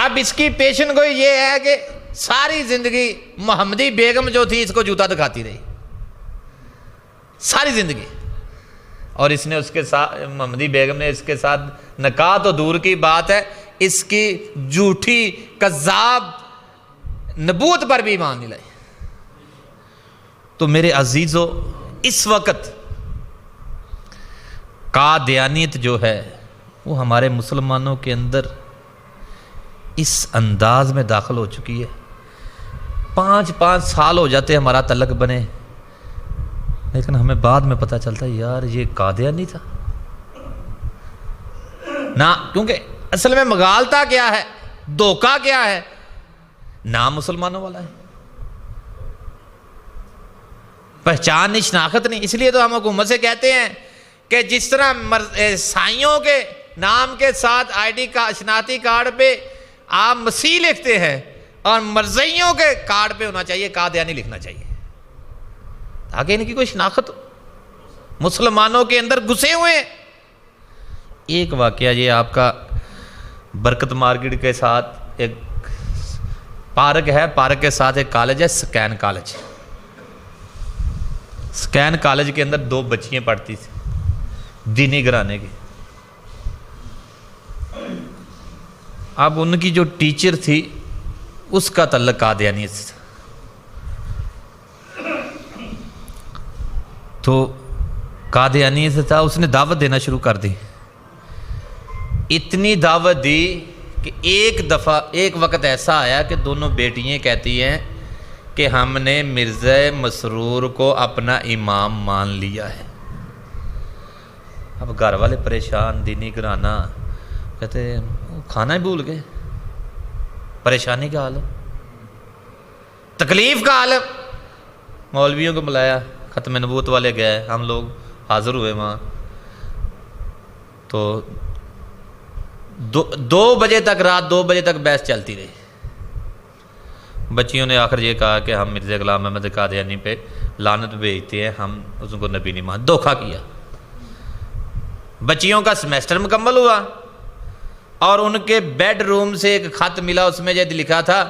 اب اس کی پیشن گوئی یہ ہے کہ ساری زندگی محمدی بیگم جو تھی اس کو جوتا دکھاتی رہی ساری زندگی، اور اس نے اس کے ساتھ، محمدی بیگم نے اس کے ساتھ نکاح تو دور کی بات ہے، اس کی جھوٹی کذاب نبوت پر بھی ایمان نہیں لائی۔ تو میرے عزیزو، اس وقت قادیانیت جو ہے وہ ہمارے مسلمانوں کے اندر اس انداز میں داخل ہو چکی ہے، 5 سال ہو جاتے ہمارا تعلق بنے، لیکن ہمیں بعد میں پتہ چلتا ہے یار یہ قادیانی تھا نا، کیونکہ اصل میں مغالطہ کیا ہے، دھوکہ کیا ہے، نام مسلمانوں والا ہے، پہچان نہیں، شناخت نہیں۔ اس لیے تو ہم حکومت سے کہتے ہیں کہ جس طرح عیسائیوں کے نام کے ساتھ آئی ڈی کا شناختی کارڈ پہ آپ مسیح لکھتے ہیں، اور مرزائیوں کے کارڈ پہ ہونا چاہیے قادیانی لکھنا چاہیے، تاکہ ان کی کوئی شناخت ہو، مسلمانوں کے اندر گھسے ہوئے ہیں۔ ایک واقعہ یہ آپ کا برکت مارکیٹ کے ساتھ ایک پارک ہے، پارک کے ساتھ ایک کالج ہے، سکین کالج۔ سکین کالج کے اندر 2 بچیاں پڑھتی تھیں دینی گھرانے کی۔ اب ان کی جو ٹیچر تھی اس کا تعلق قادیانیت سے تھا، تو قادیانی سے تھا، اس نے دعوت دینا شروع کر دی. اتنی دعوت دی کہ ایک وقت ایسا آیا کہ دونوں بیٹیاں کہتی ہیں کہ ہم نے مرزا مسرور کو اپنا امام مان لیا ہے. اب گھر والے پریشان، دینی گھرانہ، کہتے کھانا ہی بھول گئے. پریشانی کا عالم، تکلیف کا عالم. مولویوں کو بلایا، ختم نبوت والے گئے، ہم لوگ حاضر ہوئے وہاں. تو 2 بجے تک، رات 2 بجے تک بحث چلتی رہی. بچیوں نے آخر یہ کہا کہ ہم مرزا غلام احمد قادیانی پہ لعنت بھیجتے ہیں، ہم اس کو نبی نہیں مان. دھوکہ کیا. بچیوں کا سیمیسٹر مکمل ہوا اور ان کے بیڈ روم سے ایک خط ملا، اس میں یہ لکھا تھا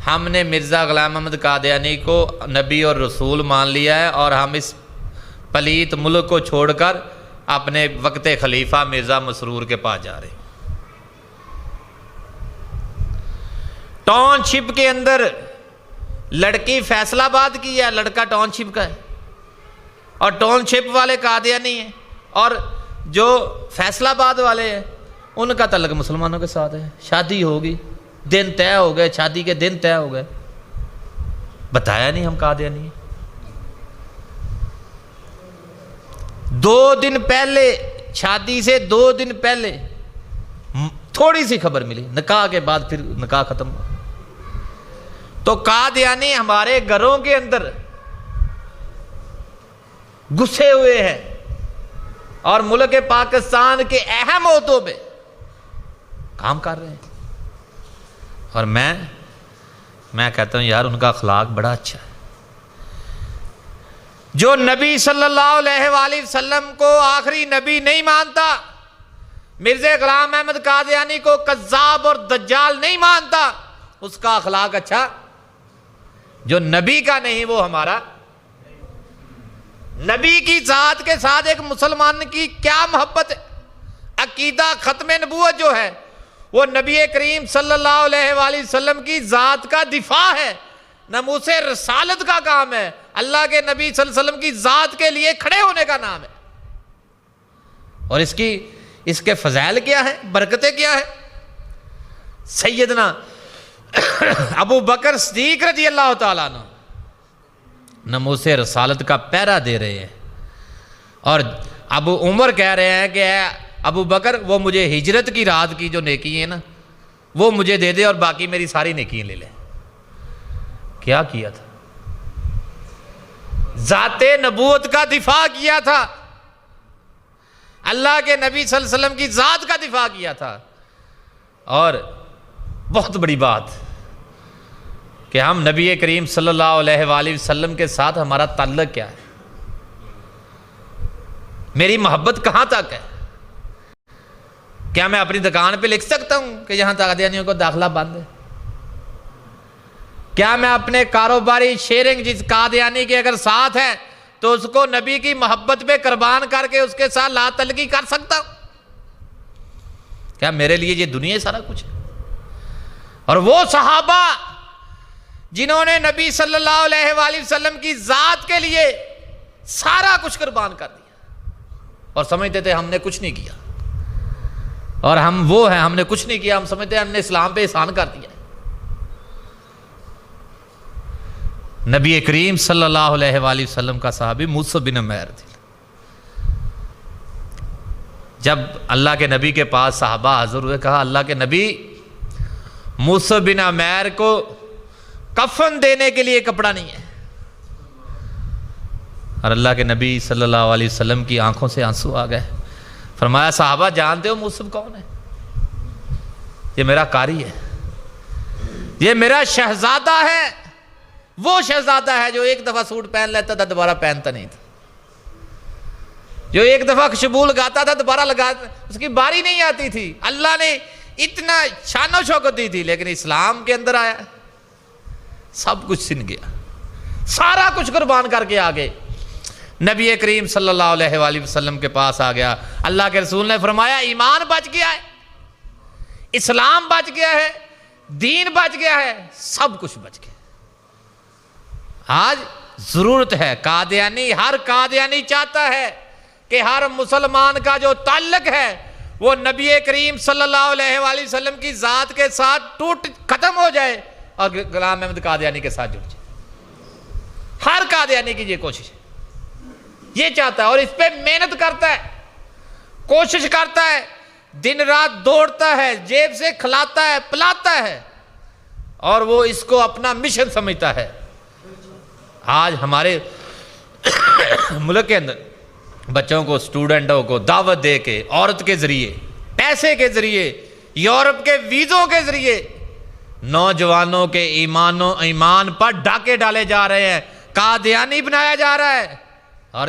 ہم نے مرزا غلام احمد قادیانی کو نبی اور رسول مان لیا ہے اور ہم اس پلیت ملک کو چھوڑ کر اپنے وقت خلیفہ مرزا مسرور کے پاس جا رہے ہیں. ٹاؤن شپ کے اندر لڑکی فیصل آباد کی ہے، لڑکا ٹاؤن شپ کا ہے، اور ٹاؤن شپ والے قادیانی ہیں، اور جو فیصل آباد والے ہیں ان کا تعلق مسلمانوں کے ساتھ ہے. شادی ہوگی، دن طے ہو گئے، شادی کے دن طے ہو گئے. بتایا نہیں ہم قادیانی ہیں. 2 دن پہلے، شادی سے 2 دن پہلے تھوڑی سی خبر ملی، نکاح کے بعد پھر نکاح ختم ہوا. تو قادیانی ہمارے گھروں کے اندر گھسے ہوئے ہیں اور ملک پاکستان کے اہم عہدوں پہ کام کر رہے ہیں. اور میں کہتا ہوں یار ان کا اخلاق بڑا اچھا ہے. جو نبی صلی اللہ علیہ وآلہ وسلم کو آخری نبی نہیں مانتا، مرزا غلام احمد قادیانی کو کذاب اور دجال نہیں مانتا، اس کا اخلاق اچھا. جو نبی کا نہیں وہ ہمارا. نبی کی ذات کے ساتھ ایک مسلمان کی کیا محبت ہے. عقیدہ ختم نبوت جو ہے وہ نبی کریم صلی اللہ علیہ وآلہ وسلم کی ذات کا دفاع ہے، ناموس رسالت کا کام ہے، اللہ کے نبی صلی اللہ علیہ وسلم کی ذات کے لیے کھڑے ہونے کا نام ہے. اور اس کے فضائل کیا ہے، برکتیں کیا ہے. سیدنا ابو بکر صدیق رضی اللہ تعالیٰ عنہ ناموس رسالت کا پہرا دے رہے ہیں، اور ابو عمر کہہ رہے ہیں کہ اے ابو بکر وہ مجھے ہجرت کی رات کی جو نیکی ہے نا وہ مجھے دے دے اور باقی میری ساری نیکیاں لے لے. کیا کیا تھا؟ ذات نبوت کا دفاع کیا تھا، اللہ کے نبی صلی اللہ علیہ وسلم کی ذات کا دفاع کیا تھا. اور بہت بڑی بات کہ ہم نبی کریم صلی اللہ علیہ وآلہ وسلم کے ساتھ ہمارا تعلق کیا ہے، میری محبت کہاں تک ہے. کیا میں اپنی دکان پہ لکھ سکتا ہوں کہ یہاں قادیانیوں کو داخلہ بند ہے؟ کیا میں اپنے کاروباری شیئرنگ جس قادیانی کے اگر ساتھ ہے تو اس کو نبی کی محبت پہ قربان کر کے اس کے ساتھ لا تعلقی کر سکتا ہوں؟ کیا میرے لیے یہ دنیا سارا کچھ ہے؟ اور وہ صحابہ جنہوں نے نبی صلی اللہ علیہ وآلہ وسلم کی ذات کے لیے سارا کچھ قربان کر دیا اور سمجھتے تھے ہم نے کچھ نہیں کیا، اور ہم وہ ہیں ہم نے کچھ نہیں کیا، ہم سمجھتے ہیں ہم نے اسلام پہ احسان کر دیا. نبی کریم صلی اللہ علیہ وآلہ وسلم کا صحابی مصعب بن عمیر تھے. جب اللہ کے نبی کے پاس صحابہ حاضر ہوئے، کہا اللہ کے نبی مصعب بن عمیر کو کفن دینے کے لیے کپڑا نہیں ہے. اور اللہ کے نبی صلی اللہ علیہ وسلم کی آنکھوں سے آنسو آ گئے. فرمایا صحابہ جانتے ہو مصعب کون ہے؟ یہ میرا قاری ہے، یہ میرا شہزادہ ہے. وہ شہزادہ ہے جو ایک دفعہ سوٹ پہن لیتا تھا دوبارہ پہنتا نہیں تھا، جو ایک دفعہ خشبول گاتا تھا دوبارہ لگاتا، اس کی باری نہیں آتی تھی. اللہ نے اتنا شان و شوکت دی تھی، لیکن اسلام کے اندر آیا سب کچھ چھن گیا، سارا کچھ قربان کر کے آگے نبی کریم صلی اللہ علیہ وآلہ وسلم کے پاس آ گیا. اللہ کے رسول نے فرمایا ایمان بچ گیا ہے، اسلام بچ گیا ہے، دین بچ گیا ہے، سب کچھ بچ گیا. آج ضرورت ہے، قادیانی ہر قادیانی چاہتا ہے کہ ہر مسلمان کا جو تعلق ہے وہ نبی کریم صلی اللہ علیہ وآلہ وسلم کی ذات کے ساتھ ختم ہو جائے اور غلام احمد قادیانی کے ساتھ جڑ جائے. ہر قادیانی کی یہ کوشش ہے, یہ چاہتا ہے اور اس پہ محنت کرتا ہے, کوشش کرتا ہے, دن رات دوڑتا ہے, جیب سے کھلاتا ہے, پلاتا ہے, اور وہ اس کو اپنا مشن سمجھتا ہے. آج ہمارے ملک کے اندر بچوں کو, اسٹوڈنٹوں کو دعوت دے کے, عورت کے ذریعے, پیسے کے ذریعے, یورپ کے ویزوں کے ذریعے نوجوانوں کے ایمان پر ڈاکے ڈالے جا رہے ہیں, قادیانی بنایا جا رہا ہے. اور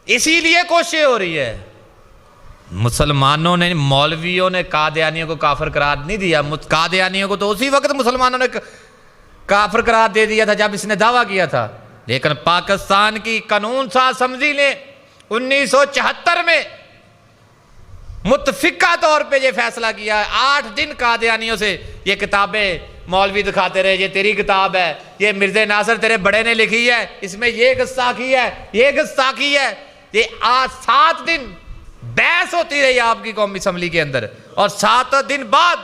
اسی لیے کوشش ہو رہی ہے. مسلمانوں نے, مولویوں نے قادیانیوں کو کافر قرار نہیں دیا. قادیانیوں کو تو اسی وقت مسلمانوں نے کافر قرار دے دیا تھا جب اس نے دعویٰ کیا تھا, لیکن پاکستان کی قانون ساز اسمبلی نے 1974 میں متفقہ طور پہ یہ فیصلہ کیا. 8 دن قادیانیوں سے یہ کتابیں مولوی دکھاتے رہے, یہ تیری کتاب ہے, یہ مرزا ناصر تیرے بڑے نے لکھی ہے, اس میں یہ گستاخی ہے, یہ گستاخی ہے. یہ 7 دن بحث ہوتی رہی آپ کی قومی اسمبلی کے اندر, اور 7 دن بعد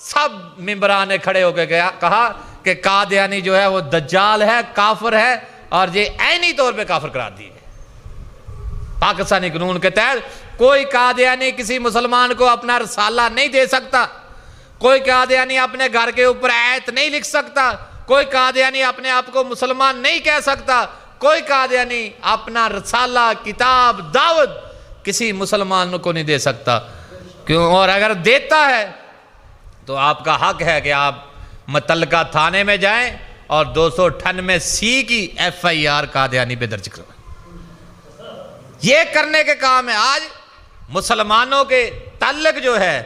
سب ممبران نے کھڑے ہو کے کہا کہ قادیانی جو ہے وہ دجال ہے, کافر ہے, اور یہ عینی طور پہ کافر قرار دی ہے. پاکستانی قانون کے تحت کوئی قادیانی کسی مسلمان کو اپنا رسالہ نہیں دے سکتا, کوئی قادیانی اپنے گھر کے اوپر آیت نہیں لکھ سکتا, کوئی قادیانی اپنے آپ کو مسلمان نہیں کہہ سکتا, کوئی قادیانی اپنا رسالہ, کتاب, دعوت کسی مسلمان کو نہیں دے سکتا. کیوں؟ اور اگر دیتا ہے تو آپ کا حق ہے کہ آپ متعلقہ تھانے میں جائیں اور 298 کی FIR قادیانی پہ درج کروائیں. یہ کرنے کے کام ہے. آج مسلمانوں کے تعلق جو ہے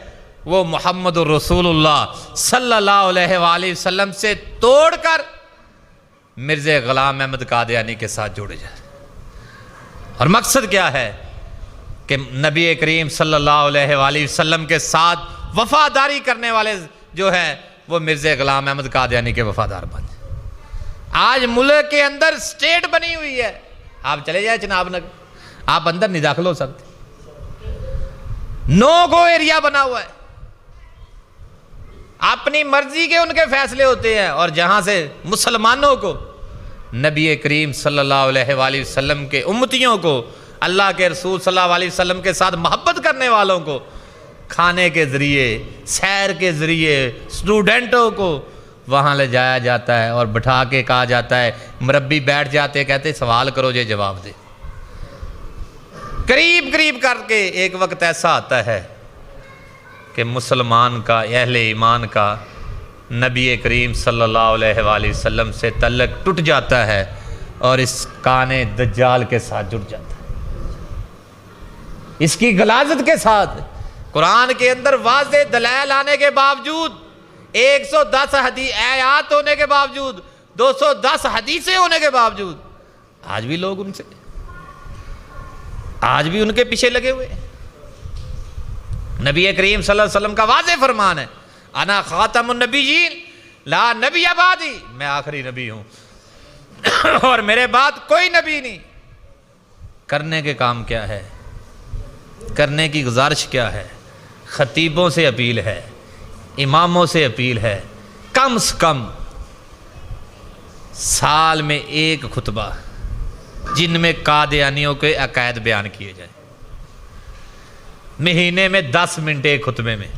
وہ محمد رسول اللہ صلی اللہ علیہ وآلہ وسلم سے توڑ کر مرزا غلام احمد قادیانی کے ساتھ جوڑے جائے. اور مقصد کیا ہے کہ نبی کریم صلی اللہ علیہ وآلہ وسلم کے ساتھ وفاداری کرنے والے جو ہیں وہ مرزا غلام احمد قادیانی کے وفادار بن جائیں. آج ملک کے اندر سٹیٹ بنی ہوئی ہے, آپ چلے جائیں چناب نگر, آپ اندر نہیں داخل ہو سکتے, نو گو ایریا بنا ہوا ہے, اپنی مرضی کے ان کے فیصلے ہوتے ہیں. اور جہاں سے مسلمانوں کو, نبی کریم صلی اللہ علیہ وآلہ وسلم کے امتیوں کو, اللہ کے رسول صلی اللہ علیہ وسلم کے ساتھ محبت کرنے والوں کو کھانے کے ذریعے, سیر کے ذریعے, اسٹوڈنٹوں کو وہاں لے جایا جاتا ہے اور بٹھا کے کہا جاتا ہے, مربی بیٹھ جاتے, کہتے سوال کرو جے جواب دے. قریب قریب کر کے ایک وقت ایسا آتا ہے کہ مسلمان کا, اہل ایمان کا نبی کریم صلی اللہ علیہ وآلہ وسلم سے تعلق ٹوٹ جاتا ہے اور اس کانے دجال کے ساتھ جڑ جاتا ہے. اس کی غلاظت کے ساتھ قرآن کے اندر واضح دلائل آنے کے باوجود, 110 آیات ہونے کے باوجود, 210 حدیثیں ہونے کے باوجود آج بھی لوگ آج بھی ان کے پیچھے لگے ہوئے. نبی کریم صلی اللہ علیہ وسلم کا واضح فرمان ہے, انا خاتم النبیین لا نبی بعدی, میں آخری نبی ہوں اور میرے بعد کوئی نبی نہیں. کرنے کے کام کیا ہے, کرنے کی گزارش کیا ہے؟ خطیبوں سے اپیل ہے, اماموں سے اپیل ہے, کم سے کم سال میں 1 خطبہ جن میں قادیانیوں کے عقائد بیان کیے جائیں, مہینے میں 10 منٹ ایک خطبے میں.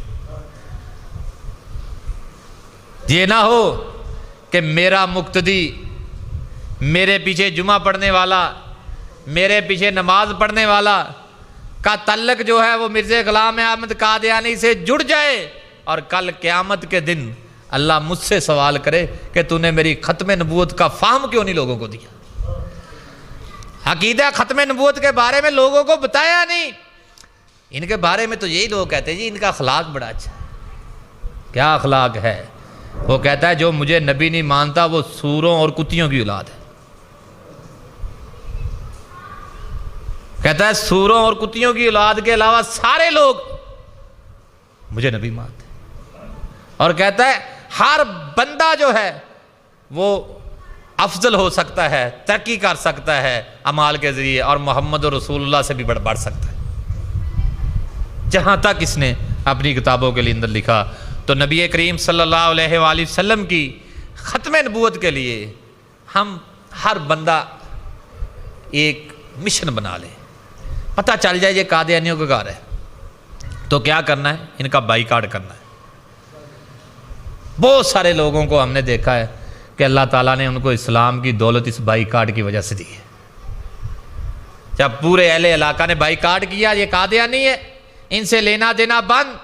یہ نہ ہو کہ میرا مقتدی, میرے پیچھے جمعہ پڑھنے والا, میرے پیچھے نماز پڑھنے والا کا تعلق جو ہے وہ مرزا غلام احمد قادیانی سے جڑ جائے اور کل قیامت کے دن اللہ مجھ سے سوال کرے کہ تو نے میری ختم نبوت کا فہم کیوں نہیں لوگوں کو دیا, عقیدہ ختم نبوت کے بارے میں لوگوں کو بتایا نہیں. ان کے بارے میں تو یہی لوگ کہتے ہیں جی ان کا اخلاق بڑا اچھا ہے. کیا اخلاق ہے؟ وہ کہتا ہے جو مجھے نبی نہیں مانتا وہ سوروں اور کتیوں کی اولاد ہے. کہتا ہے سوروں اور کتیوں کی اولاد کے علاوہ سارے لوگ مجھے نبی مانتے ہیں. اور کہتا ہے ہر بندہ جو ہے وہ افضل ہو سکتا ہے، ترقی کر سکتا ہے اعمال کے ذریعے، اور محمد رسول اللہ سے بھی بڑھ سکتا ہے، جہاں تک اس نے اپنی کتابوں کے لیے اندر لکھا۔ تو نبی کریم صلی اللہ علیہ وآلہ وسلم کی ختم نبوت کے لیے ہم ہر بندہ ایک مشن بنا لے، پتہ چل جائے یہ قادیانیوں کا گھر ہے تو کیا کرنا ہے، ان کا بائیکاٹ کرنا ہے۔ بہت سارے لوگوں کو ہم نے دیکھا ہے کہ اللہ تعالیٰ نے ان کو اسلام کی دولت اس بائیکاٹ کی وجہ سے دی ہے۔ جب پورے اہل علاقہ نے بائیکاٹ کیا، یہ قادیانی ہے، ان سے لینا دینا بند،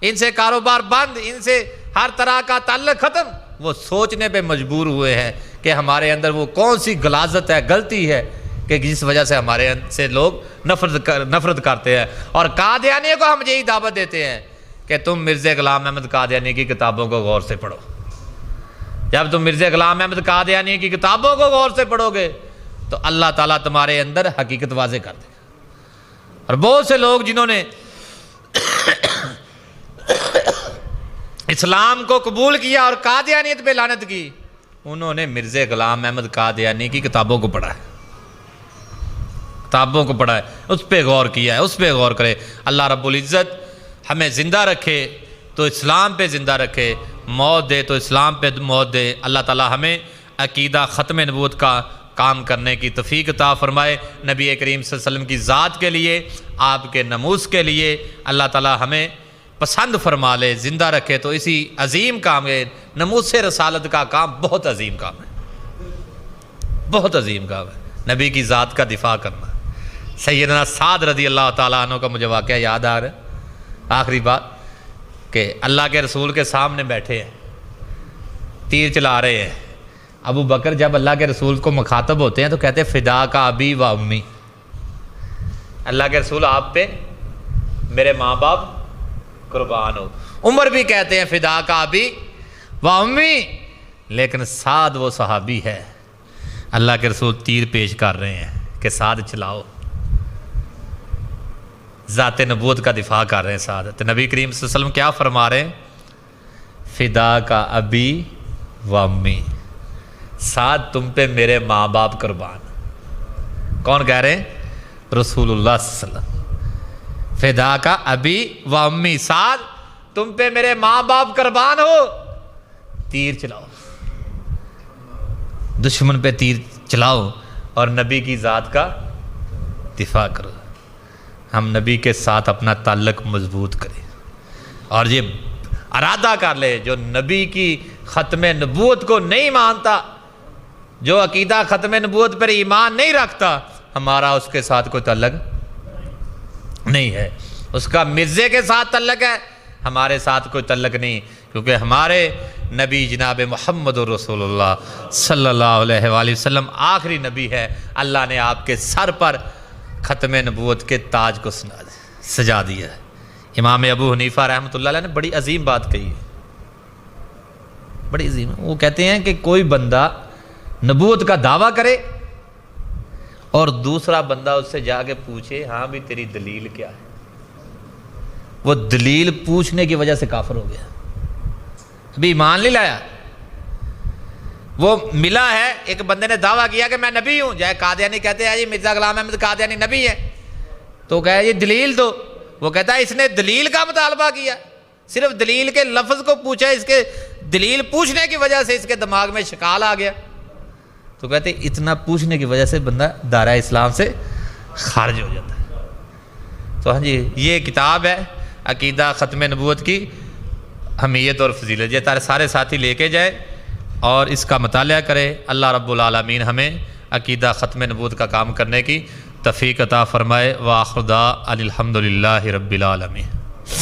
ان سے کاروبار بند، ان سے ہر طرح کا تعلق ختم، وہ سوچنے پہ مجبور ہوئے ہیں کہ ہمارے اندر وہ کون سی غلاظت ہے، غلطی ہے کہ جس وجہ سے ہمارے سے لوگ نفرت کرتے ہیں۔ اور قادیانیوں کو ہم یہی دعوت دیتے ہیں کہ تم مرزا غلام احمد قادیانی کی کتابوں کو غور سے پڑھو۔ جب تم مرزا غلام احمد قادیانی کی کتابوں کو غور سے پڑھو گے تو اللہ تعالیٰ تمہارے اندر حقیقت واضح کر دے گا۔ اور بہت سے لوگ جنہوں نے اسلام کو قبول کیا اور قادیانیت پہ لعنت کی، انہوں نے مرزا غلام احمد قادیانی کی کتابوں کو پڑھا ہے، کتابوں کو پڑھا ہے، اس پہ غور کیا ہے، اس پہ غور کرے۔ اللہ رب العزت ہمیں زندہ رکھے تو اسلام پہ زندہ رکھے، موت دے تو اسلام پہ موت دے۔ اللہ تعالیٰ ہمیں عقیدہ ختم نبوت کا کام کرنے کی توفیق عطا فرمائے۔ نبی کریم صلی اللہ علیہ وسلم کی ذات کے لیے، آپ کے ناموس کے لیے اللہ تعالیٰ ہمیں پسند فرما لے، زندہ رکھے تو اسی عظیم کام ہے۔ ناموس رسالت کا کام بہت عظیم کام ہے، بہت عظیم کام ہے، نبی کی ذات کا دفاع کرنا۔ سیدنا سعد رضی اللہ تعالیٰ عنہ کا مجھے واقعہ یاد آ رہا ہے، آخری بات، کہ اللہ کے رسول کے سامنے بیٹھے ہیں، تیر چلا رہے ہیں۔ ابو بکر جب اللہ کے رسول کو مخاطب ہوتے ہیں تو کہتے ہیں فدا کا ابی و امی، اللہ کے رسول آپ پہ میرے ماں باپ قربان ہو۔ عمر بھی کہتے ہیں فدا کا ابی و امی، لیکن سعد وہ صحابی ہے، اللہ کے رسول تیر پیش کر رہے ہیں کہ سعد چلاؤ، ذات نبوت کا دفاع کر رہے ہیں سعد۔ تو نبی کریم صلی اللہ علیہ وسلم کیا فرما رہے ہیں، فدا کا ابی و امی، سعد تم پہ میرے ماں باپ قربان۔ کون کہہ رہے ہیں؟ رسول اللہ صلی اللہ علیہ وسلم، فدا کا ابی و امی، سعد تم پہ میرے ماں باپ قربان ہو، تیر چلاؤ، دشمن پہ تیر چلاؤ اور نبی کی ذات کا دفاع کرو۔ ہم نبی کے ساتھ اپنا تعلق مضبوط کریں اور یہ ارادہ کر لے جو نبی کی ختم نبوت کو نہیں مانتا، جو عقیدہ ختم نبوت پر ایمان نہیں رکھتا، ہمارا اس کے ساتھ کوئی تعلق نہیں ہے، اس کا مرزے کے ساتھ تعلق ہے، ہمارے ساتھ کوئی تعلق نہیں، کیونکہ ہمارے نبی جناب محمد رسول اللہ صلی اللہ علیہ وآلہ وسلم آخری نبی ہے۔ اللہ نے آپ کے سر پر ختم نبوت کے تاج کو سجا دیا ہے۔ امام ابو حنیفہ رحمۃ اللہ علیہ نے بڑی عظیم بات کہی ہے، بڑی عظیم، وہ کہتے ہیں کہ کوئی بندہ نبوت کا دعویٰ کرے اور دوسرا بندہ اس سے جا کے پوچھے ہاں بھی تیری دلیل کیا ہے، وہ دلیل پوچھنے کی وجہ سے کافر ہو گیا، ابھی ایمان نہیں لایا۔ وہ ملا ہے، ایک بندے نے دعویٰ کیا کہ میں نبی ہوں، جائے قادیانی کہتے ہیں جی مرزا غلام احمد قادیانی نبی ہے، تو کہا یہ دلیل دو، وہ کہتا ہے اس نے دلیل کا مطالبہ کیا، صرف دلیل کے لفظ کو پوچھا، اس کے دلیل پوچھنے کی وجہ سے اس کے دماغ میں شکال آ گیا، تو کہتے ہیں اتنا پوچھنے کی وجہ سے بندہ دائرہ اسلام سے خارج ہو جاتا ہے۔ تو ہاں جی یہ کتاب ہے عقیدہ ختم نبوت کی اہمیت اور فضیلت، یہ سارے ساتھی لے کے جائے اور اس کا مطالعہ کرے۔ اللہ رب العالمین ہمیں عقیدہ ختم نبوت کا کام کرنے کی توفیق عطا فرمائے۔ وآخر دعوانا الحمدللہ رب العالمین۔